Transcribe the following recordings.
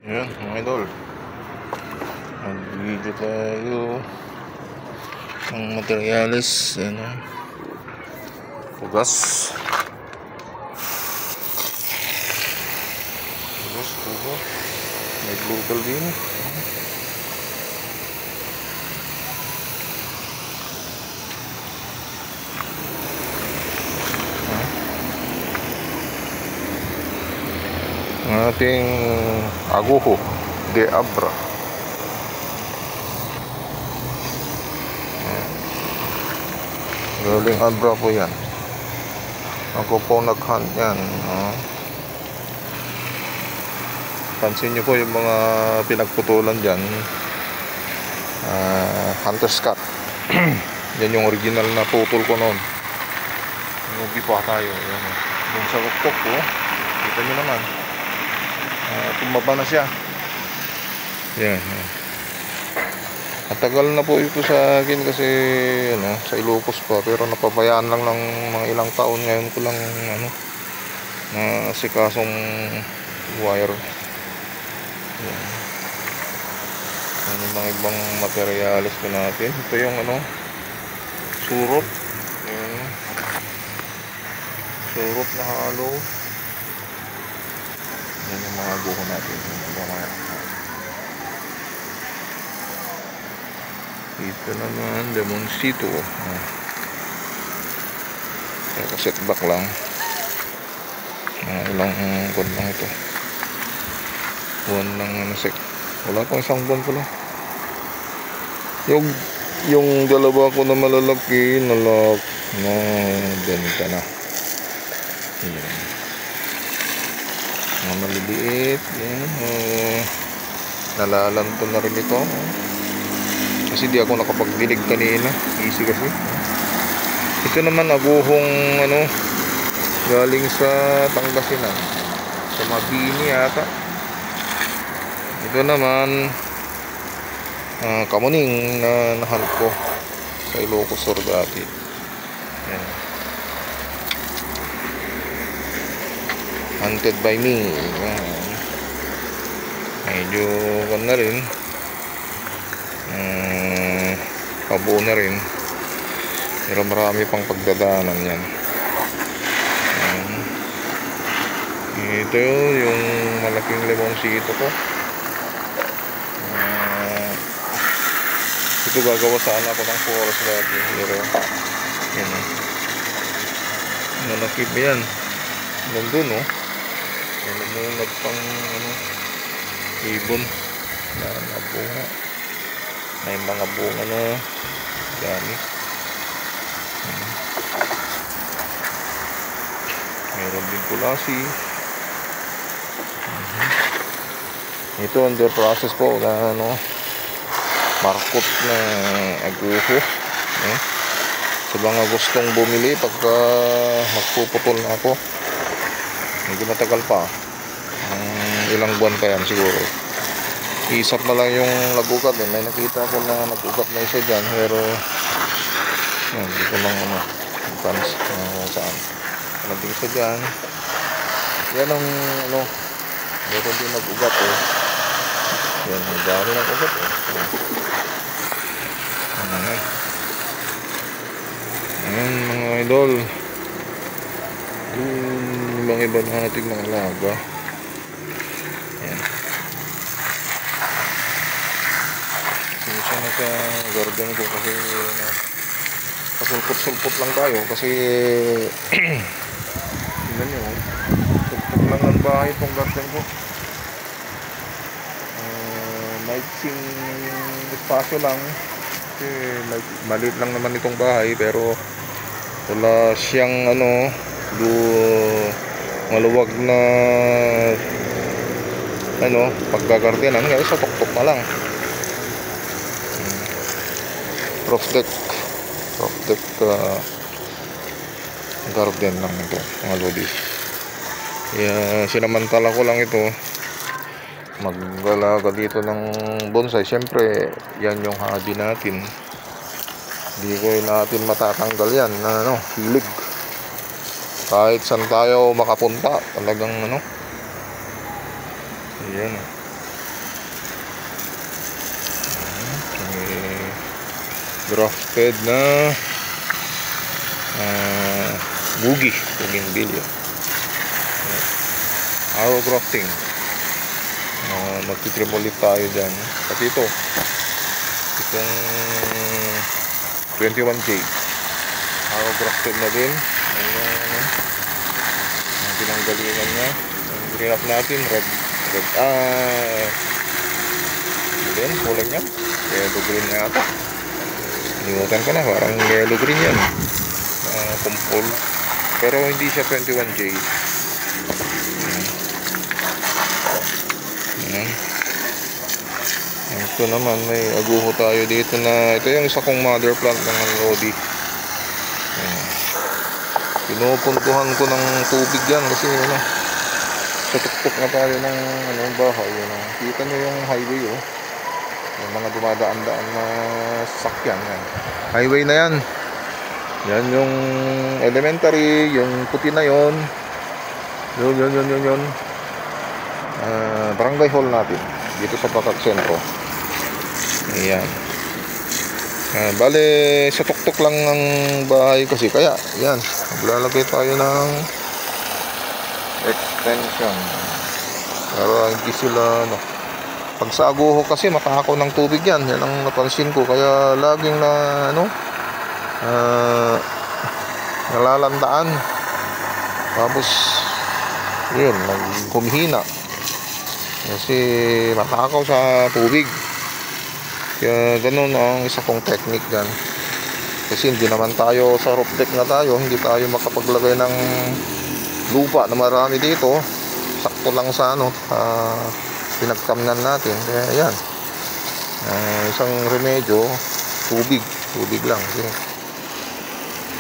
Ayan mga idol, mag-video tayo ng materialis. Ano, tugas may global din. Ang ating aguho de abra. Galing abra po yan. Ako po nag-hunt yan. Pansin nyo po yung mga pinagputulan dyan. Hunter's cut. Yan yung original na putol ko noon. Nugi pa tayo. Yan, yung sa tuktok po. Kita nyo naman. Tumaba na siya. Yan. Matagal na po ito sa akin kasi sa Ilocos pa, pero napabayaan lang ng mga ilang taon. Ngayon ko lang na sikasong wire. Yan. Yung mga ibang materialis ko natin. Ito yung surot. Yan. Surot na halo. Yan yung mga buho natin. Ito naman Lemoncito. Set back lang. Ilang buwan lang ito. Buwan lang wala pang isang buwan pala. Yung dalawa ko na malalaki na benta na. Yan. Mga maliliit. Yan. Nalalanto na rin ito. Kasi di ako nakapagdilig kanina. Easy kasi. Ito naman aguhong galing sa Pangasinan, sa Mabini yata. Ito naman kamuning na nahanap ko sa Ilocos Sur dati. Yan. Hunted by me. Yan. Medyo na rin. Pabuo na rin, pero marami pang pagdadaanan yan. Ito yung malaking Lemoncito ko. Ito gagawa sana ako ng forest dati, pero yan malaki pa yan. Nandun yan namunag pang ibon na bunga. May mga bunga na dami. Meron din kulasi. Ito under process po na markot na aguho. Sa mga gustong bumili pagka magpuputol na ako, medyo matagal pa, ilang buwan pa yan siguro. Isap na lang yung nagugat. May nakita ko na nagugat na isa dyan, pero dito lang panis saan nabing isa dyan. Yan ang meron din nagugat yan, ang dami ng ugat ayan mga idol, yung mga iba nating mga alaga. Yan. Siya naka-garden ko kasi pasulpot-sulpot lang tayo kasi tingnan nyo, sulpot lang ang bahay itong garden ko. Maiksing espasyo lang kasi maliit lang naman itong bahay, pero wala siyang maluwag na paggagardenan, ngayon sa tuktok na lang. Roof deck garden lang ito mga lodi. Sinamantala ko lang ito maggalaga dito ng bonsai. Siyempre yan yung hobby natin, hindi ko natin matatanggal yan na hilig. Kahit saan tayo makapunta, talagang yan. grafted na bougainvillea. Arrow grafting. Magtitrim ulit tayo dyan. Pati itong 21J arrow grafted na din. Ang pinanggalingan nya. Ang green up natin red then kulay yan yellow green na ata. Limutan ko na, parang yellow green yan. Kumpol, pero hindi siya 21J. Ito naman, may aguho tayo dito na ito yung isa kong mother plant ng Lodi. Pinupuntuhan ko ng tubig yan kasi sa tuktok na tayo ng bahay. Kita nyo yung highway, yung mga dumadaan-daan na sasakyan yan. Highway na yan. Yan yung elementary, yung puti na yon. Yun. Barangay hall natin dito sa Batak Sentro. Ayan. Bale sa tuktok lang ng bahay kasi, kaya yan, maglalagay tayo ng extension para hindi sila pag sa aguho kasi matakaw ng tubig yan. Yan ang napansin ko, kaya laging nalalandaan, tapos yun, humihina kasi matakaw sa tubig. Kaya ganun ang isa kong technique dyan, kasi hindi naman tayo sa roof deck na tayo, hindi tayo makapaglagay ng lupa na marami dito. Sakto lang sa pinagtamnan natin. Kaya yan, isang remedyo, tubig lang kasi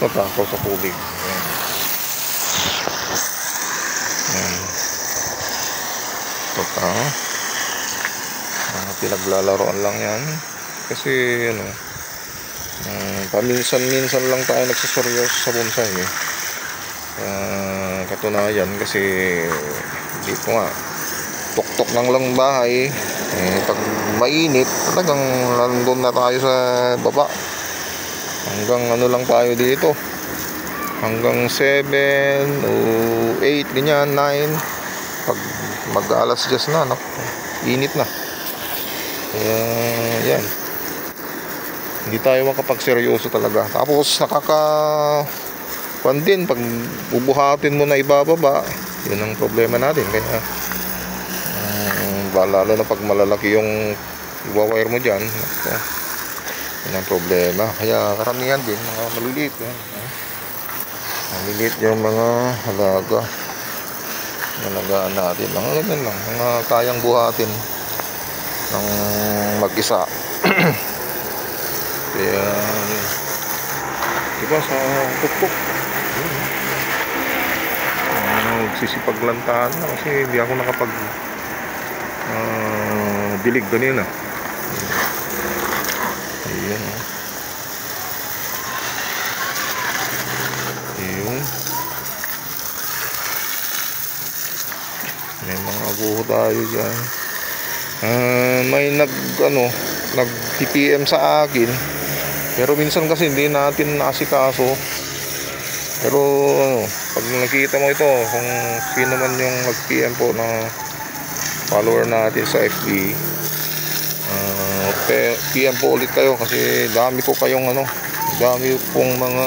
matakaw sa tubig. Pinaglalaroan lang yan kasi paminsan-minsan lang tayo nagsaseryoso sa bonsai. Katunayan kasi dito nga tuktok ng lang bahay, pag mainit talagang nandun na tayo sa baba, hanggang lang tayo dito, hanggang 7 o 8 ganyan, 9. Pag mag-alas 10 na, init na. Kaya yan, hindi tayo makapagseryoso talaga. Tapos din pag bubuhatin mo na ibababa, yun ang problema natin. Kaya lalo na pag malalaki yung iwa-wire mo dyan, yun ang problema. Kaya karamihan din mga maliliit yung mga alagaan natin lang, mga kayang buhatin ng mag-isa. Kaya diba sa tuktok nagsisipaglantahan na kasi hindi ako nakapag dilig kanina. Ayan, ayun, may mga abuho tayo dyan. May nag-TPM sa akin, pero minsan kasi hindi natin nasikaso. Pero pag nakita mo ito, kung sino man yung nag-PM po na follower natin sa FB, PM po ulit kayo kasi dami pong mga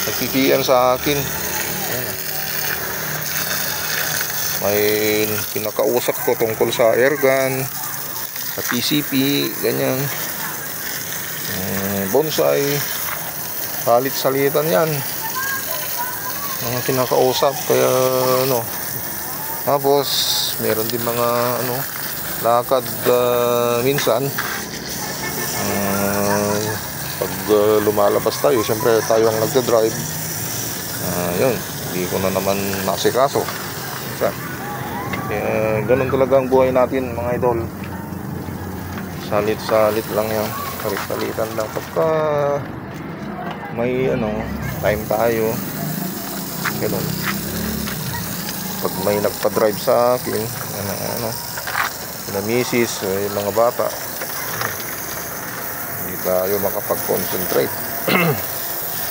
nag-PM sa akin. May pinakausap ko tungkol sa airgun, sa PCP, ganyan, bonsai, salit-salitan yan mga kinakausap. Kaya tapos meron din mga lakad minsan. Pag lumalabas tayo, siyempre tayo ang nagdadrive. Yun, hindi ko na naman nasikaso. Kaya ganun talaga ang buhay natin, mga idol. Salit-salit lang yan, salit-salitan lang. Pagka may time tayo, ganun. Pag may nagpa-drive sa akin, na misis, yung mga bata, Hindi tayo makapag-concentrate.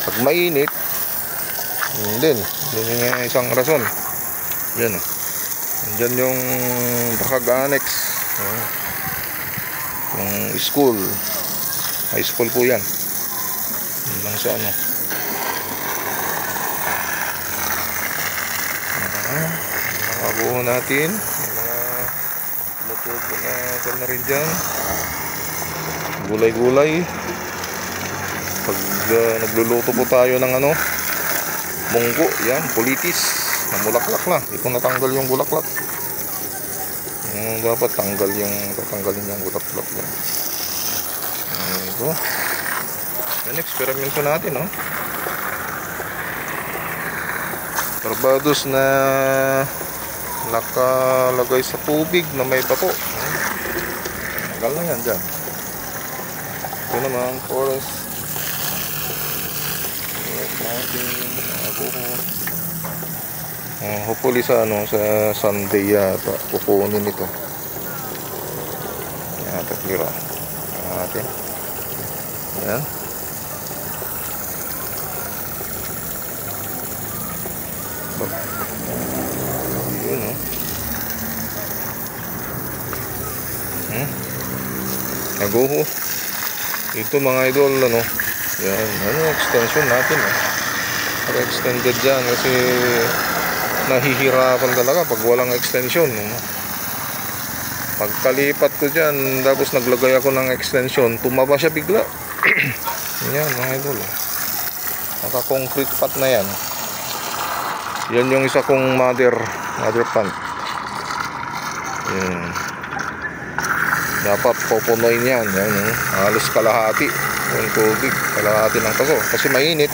Pag mainit, yun din yung isang rason. Yan. Andyan yung Dakag Annex. Yung school. High school po yan. Yun lang sa ano. Mga buho natin. May mga tumutubo na rin dyan. Gulay-gulay. Pag nagluluto po tayo ng ano, munggo, yan, pulitis, namulaklak na. Hindi ko natanggal yung bulaklak. Dapat tatanggalin yung bulaklak yan. Ito. Yan, eksperimento natin, no? Barbados na nakalagay sa tubig na may bato. Tagal na yan dyan. Ito naman, forest. Hopefully sa Sunday yata kukunin ito. Yan, tatlira natin. Yan. Yun, oh. Naguho. Ito mga idol, ano. Yan, extension natin, extended dyan kasi nahihirapan talaga pag walang extension. Pagkalipat ko dyan, tapos naglagay ako ng extension, tumaba siya bigla. Yan mga idol, naka-concrete pot na yan. Yan yung isa kong mother plant. Yan. Dapat pupunoy yan. Yan, halos kalahati yung tubig, kalahati ng paso kasi mainit.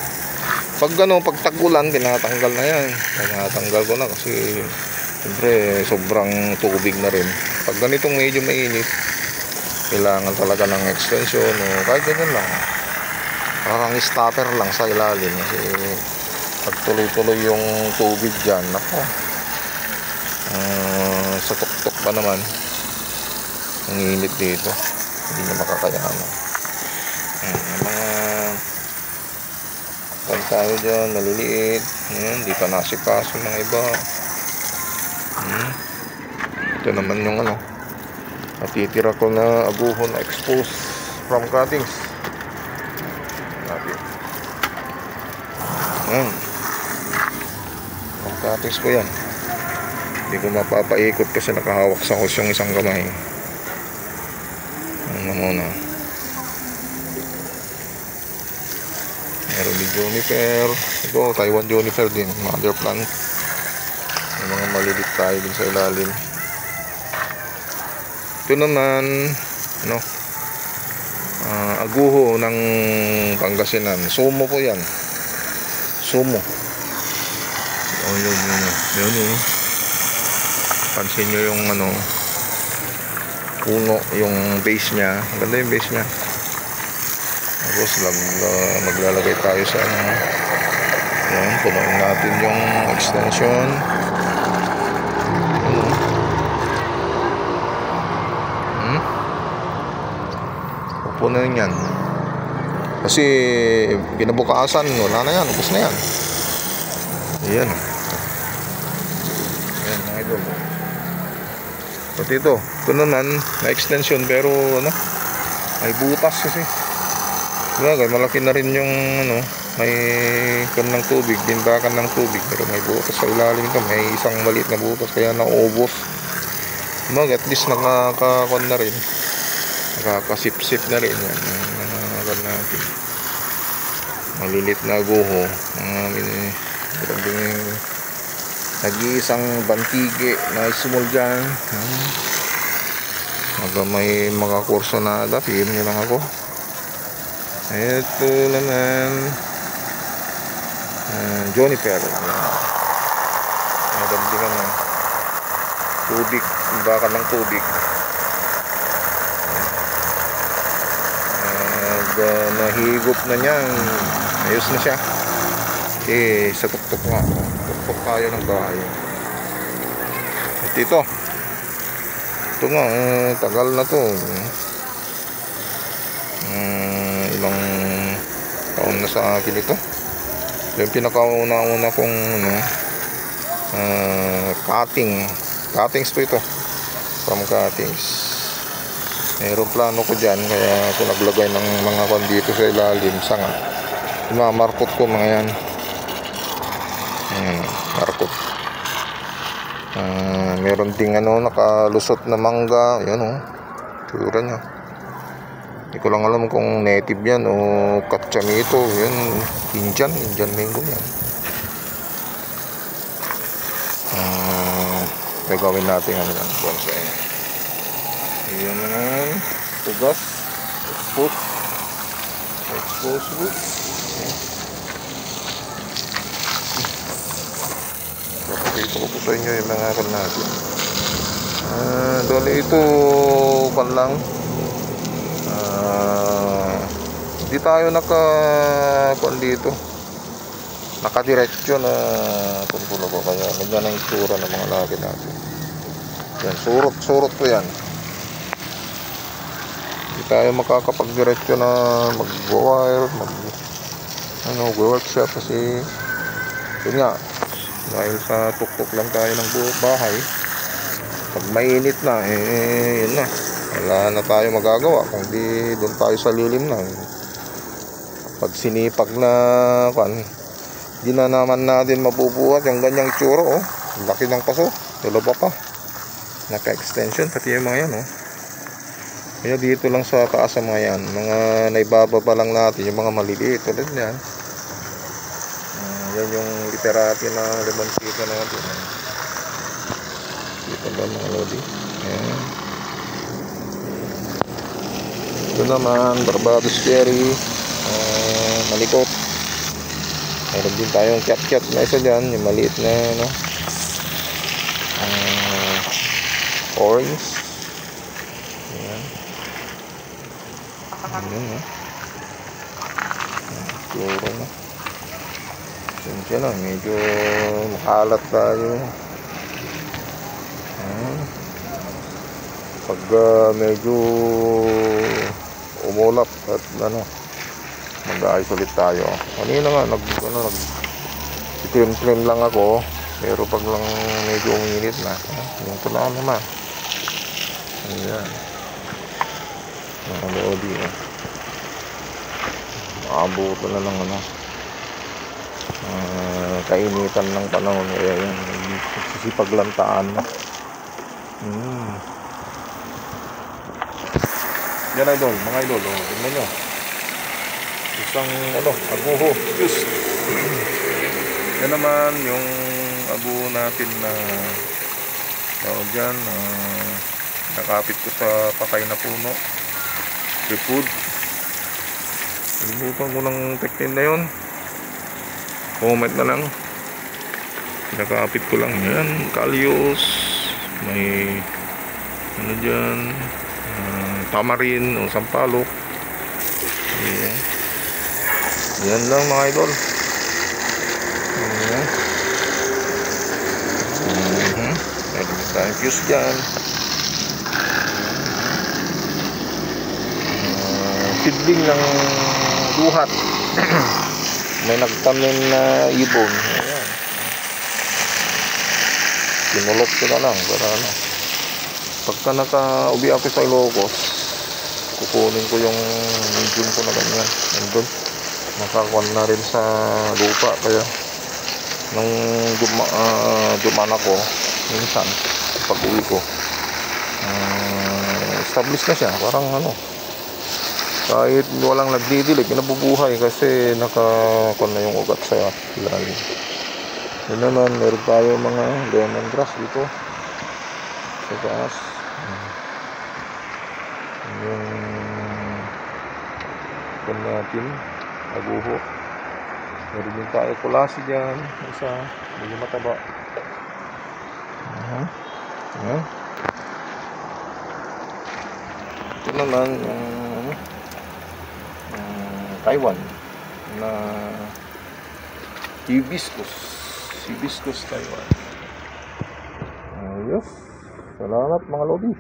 Pag tag-ulan, tinatanggal na yan. Tinatanggal ko na kasi siyempre sobrang tubig na rin. Pag ganitong medyo mainit, kailangan talaga ng extension o kahit ganyan lang. Parang stopper lang sa ilalim kasi pag tuloy-tuloy yung tubig dyan, nako, sa tuktok pa naman ang init dito, hindi na makakayanan. Mga tayo dyan, maliliit. Hindi pa nasikaso mga iba. Ito naman yung natitira ko na aguho na exposed from cuttings. From cuttings ko yan. Hindi ko mapapaikot kasi nakahawak sa hose yung isang kamay. Ano muna, meron din juniper. Ito, Taiwan juniper din, mother plant. May mga malilit tayo din sa ilalim. Ito naman, aguho ng Pangasinan. Sumo po yan. Sumo. Yun. Pansin nyo yung puno, yung base nya. Ganda yung base nya. Tapos maglalagay tayo sa yan, punuin natin yung extension. Pupunuin yan kasi kinabukasan wala na yan, ubos na yan. Ayan mga idol. Pati ito naman na extension pero may butas kasi. Malaki na rin yung may ng tubig, dindakan ng tubig, pero may butas sa ilalim ito. May isang maliit na butas kaya naubos. At least nakakakon na rin, nakakasip-sip na rin yan. Natin malilit na aguho. Nag-iisang bantige na small dyan. May mga kurso na PM nyo lang ako. Ito naman juniper. Nadamdigan ng tubig, bakal ng tubig. Nahigop na niyan, ayos na siya. Sa tuktok nga, tuktok tayo ng bahay. At ito nga, tagal na to. ilang taon na sa akin ito. Yung pinakauna-una kong cuttings to ito, from cuttings. Mayroon plano ko dyan, kaya ako naglagay ng mga kwan dito sa ilalim, sanga. Markot ko mga yan. Markot. Meron ding nakalusot na mangga. Yan tura nya. Hindi ko lang alam kung native yan o katsamito. Yan, Indian mango yan. Gagawin natin bonsai. Ayan naman, tugas, expose wood. Pakita ko po sa inyo yung mga kan natin. Dali ito kan lang. Hindi tayo naka-kan dito. Nakadiretso na tungkol ko, kaya ganyan ang itsura ng mga lagi natin. Yan, surot ko yan. Hindi tayo makakapag-diretso na mag-wire, workshop kasi yun nga, dahil sa tuktok lang tayo ng bahay. Pag mainit na, yun na, wala na tayo magagawa kung di doon tayo sa lilim na. Pag sinipag na di na naman natin mabubuhat yung ganyang itsura. Laki ng paso, dalawa pa, naka-extension pati yung mga yan. Kaya dito lang sa taas ang mga yan, mga naibababa lang natin yung mga maliliit tulad yan. Yan yung literati na limansita natin. Dito ba mga lodi? Ayan. Ito naman, Barbados cherry, malikot. Meron din tayong cat na isa dyan, yung maliit na orange. Ayan. Ayan puro na. Siya na, medyo makalat tayo. Pag medyo umulap at mag-aayos ulit tayo. Kanina nga nag-trim lang ako, pero pag lang medyo uminit na, yung tula naman. Ayan. Lodi makabuto na lang kainitan ng panahon, kaya yung sisipaglantaan na. Yan mga idol, tignan nyo. Isang abuho, juice. Yan naman yung abuho natin na dyan, nakapit ko sa patay na puno. Food. Limutan ko ng technique na yun. Comment na lang. Nakapit ko lang yan. Kalyos. May dyan, tamarin o sampalok. Ayan. Yan lang mga idol. Ayan. Meron tayong fuse dyan. Seedling ng duhat. May nagtanim na ibon. Ayan. Kinulok ko na lang para pagka naka-ubi ako sa Ilocos, kukunin ko yung medium ko na ganyan. Nandun nakakuan na rin sa lupa, kaya nung dumaan ako minsan pag uwi ko, established na siya, parang kahit walang nagdidilig, nabubuhay kasi nakakuan na yung ugat sa ilalim. Yun naman, meron tayo mga lemongrass dito sa taas. Yung kuan natin, aguho. Meron din tayo kulasi dyan, isa, medyo mataba. Ito naman yung Taiwan na hibiscus Taiwan. Ayos. Salamat mga lodi.